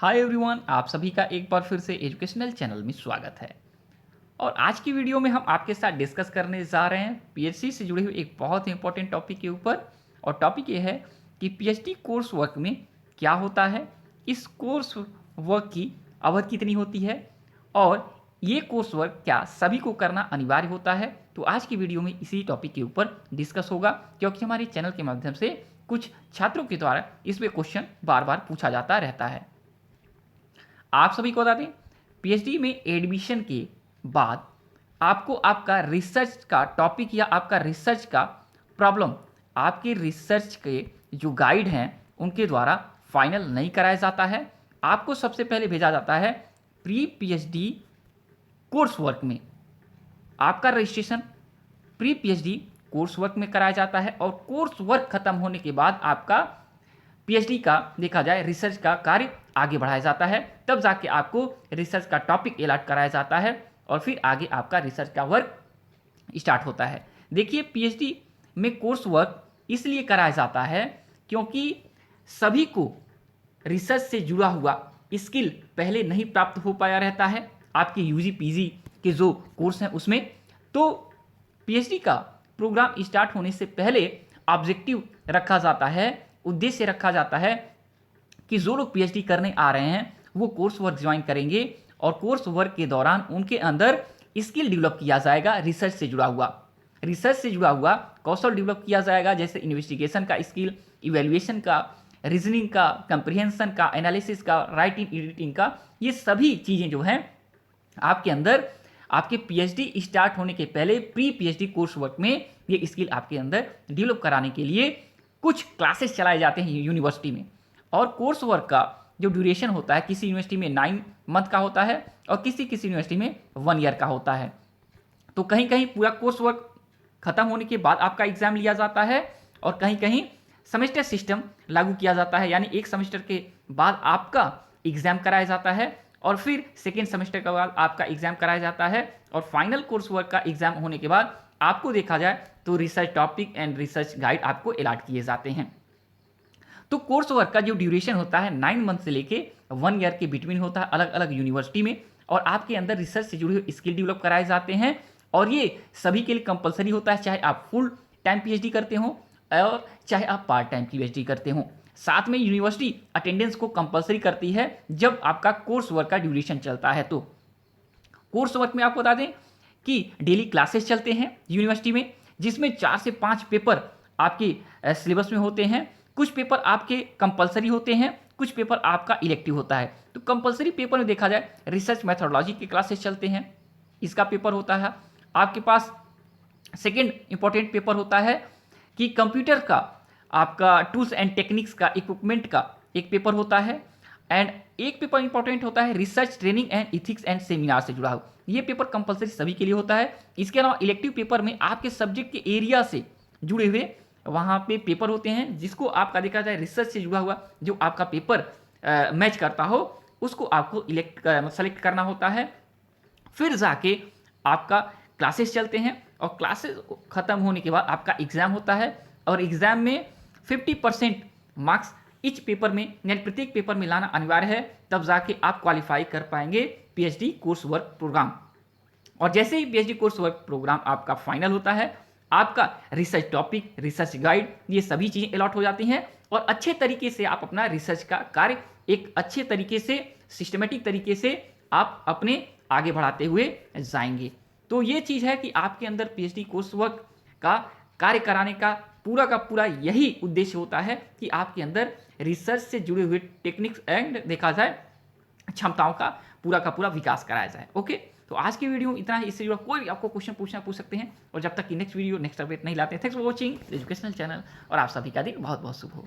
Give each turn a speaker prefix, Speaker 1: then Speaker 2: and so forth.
Speaker 1: Hi everyone, आप सभी का एक बार फिर से एजुकेशनल चैनल में स्वागत है। और आज की वीडियो में हम आपके साथ डिस्कस करने जा रहे हैं पीएचडी से जुड़े हुए एक बहुत ही इंपॉर्टेंट टॉपिक के ऊपर। और टॉपिक ये है कि पीएचडी कोर्स वर्क में क्या होता है, इस कोर्स वर्क की अवधि कितनी होती है और ये कोर्स वर्क क्या सभी को करना अनिवार्य होता है। तो आज की वीडियो में इसी टॉपिक के ऊपर डिस्कस होगा, क्योंकि हमारे चैनल के माध्यम से कुछ छात्रों के द्वारा इस पे क्वेश्चन बार बार पूछा जाता रहता है। आप सभी को बता दें, पीएचडी में एडमिशन के बाद आपको आपका रिसर्च का टॉपिक या आपका रिसर्च का प्रॉब्लम आपके रिसर्च के जो गाइड हैं उनके द्वारा फाइनल नहीं कराया जाता है। आपको सबसे पहले भेजा जाता है प्री पीएचडी कोर्स वर्क में। आपका registration pre PhD course work में कराया जाता है और कोर्स वर्क खत्म होने के बाद आपका पीएचडी का देखा जाए रिसर्च का कार्य आगे बढ़ाया जाता है। तब जाके आपको रिसर्च का टॉपिक अलॉट कराया जाता है और फिर आगे आपका रिसर्च का वर्क स्टार्ट होता है। देखिए, पीएचडी में कोर्स वर्क इसलिए कराया जाता है क्योंकि सभी को रिसर्च से जुड़ा हुआ स्किल पहले नहीं प्राप्त हो पाया रहता है आपके यूजी पीजी के जो कोर्स हैं उसमें। तो पीएचडी का प्रोग्राम स्टार्ट होने से पहले ऑब्जेक्टिव रखा जाता है, उद्देश्य रखा जाता है कि जो लोग पीएचडी करने आ रहे हैं वो कोर्स वर्क ज्वाइन करेंगे और कोर्स वर्क के दौरान उनके अंदर स्किल डेवलप किया जाएगा। रिसर्च से जुड़ा हुआ कौशल डेवलप किया जाएगा, जैसे इन्वेस्टिगेशन का स्किल, इवेल्युएशन का, रीजनिंग का, कंप्रिहेंशन का, एनालिसिस का, राइटिंग एडिटिंग का। ये सभी चीज़ें जो हैं आपके अंदर आपके पीएचडी स्टार्ट होने के पहले प्री पीएचडी कोर्स वर्क में ये स्किल आपके अंदर डेवलप कराने के लिए कुछ क्लासेस चलाए जाते हैं यूनिवर्सिटी में। और कोर्स वर्क का जो ड्यूरेशन होता है, किसी यूनिवर्सिटी में 9 मंथ का होता है और किसी यूनिवर्सिटी में 1 ईयर का होता है। तो कहीं कहीं पूरा कोर्स वर्क खत्म होने के बाद आपका एग्जाम लिया जाता है और कहीं कहीं सेमेस्टर सिस्टम लागू किया जाता है, यानी एक सेमेस्टर के बाद आपका एग्जाम कराया जाता है और फिर सेकेंड सेमेस्टर के बाद आपका एग्जाम कराया जाता है और फाइनल कोर्स वर्क का एग्जाम होने के बाद आपको देखा जाए तो research topic and research guide आपको अलॉट किए जाते हैं। तो कोर्स वर्क का जो ड्यूरेशन होता है 9 मंथ से लेके 1 ईयर के बिटवीन होता है अलग अलग यूनिवर्सिटी में। और आपके अंदर रिसर्च से जुड़े हुए स्किल डेवलप कराए जाते हैं और ये सभी के लिए कंपलसरी होता है, चाहे आप फुल टाइम पीएचडी करते हो और चाहे आप पार्ट टाइम पीएचडी करते हो। साथ में यूनिवर्सिटी अटेंडेंस को कंपलसरी करती है जब आपका कोर्स वर्क का ड्यूरेशन चलता है। तो कोर्स वर्क में आपको बता दें कि डेली क्लासेस चलते हैं यूनिवर्सिटी में, जिसमें 4 से 5 पेपर आपके सिलेबस में होते हैं। कुछ पेपर आपके कंपलसरी होते हैं, कुछ पेपर आपका इलेक्टिव होता है। तो कंपलसरी पेपर में देखा जाए रिसर्च मेथोडोलॉजी के क्लासेस चलते हैं, इसका पेपर होता है आपके पास। सेकेंड इंपॉर्टेंट पेपर होता है कि कंप्यूटर का आपका टूल्स एंड टेक्निक्स का, इक्विपमेंट का एक पेपर होता है। एंड एक पेपर इंपॉर्टेंट होता है research training and ethics and seminar से जुड़ा हुआ। ये पेपर कंपलसरी सभी के लिए होता है। इसके अलावा इलेक्टिव पेपर में आपके सब्जेक्ट के एरिया से जुड़े हुए वहाँ पे पेपर होते हैं, जिसको आपका देखा जाए रिसर्च से जुड़ा हुआ जो आपका पेपर मैच करता हो उसको आपको सेलेक्ट करना होता है। फिर जाके आपका क्लासेस चलते हैं और क्लासेस खत्म होने के बाद आपका एग्जाम होता है और एग्जाम में 50% मार्क्स इच पेपर में, यानी प्रत्येक पेपर में लाना अनिवार्य है, तब जाके आप क्वालिफाई कर पाएंगे पीएचडी कोर्स वर्क प्रोग्राम। और जैसे ही पीएचडी कोर्स वर्क प्रोग्राम आपका फाइनल होता है, आपका रिसर्च टॉपिक, रिसर्च गाइड, ये सभी चीज़ें अलॉट हो जाती हैं और अच्छे तरीके से आप अपना रिसर्च का कार्य एक अच्छे तरीके से, सिस्टमेटिक तरीके से आप अपने आगे बढ़ाते हुए जाएंगे। तो ये चीज़ है कि आपके अंदर पीएचडी कोर्स वर्क का कार्य कराने का पूरा यही उद्देश्य होता है कि आपके अंदर रिसर्च से जुड़े हुए टेक्निक्स एंड देखा जाए क्षमताओं का पूरा विकास कराया जाए। ओके, तो आज की वीडियो इतना ही। इससे जुड़ा कोई भी आपको क्वेश्चन पूछ सकते हैं और जब तक कि नेक्स्ट वीडियो नेक्स्ट अपडेट नहीं लाते हैं। Thanks for watching educational channel और आप सभी का दिन बहुत बहुत शुभ हो।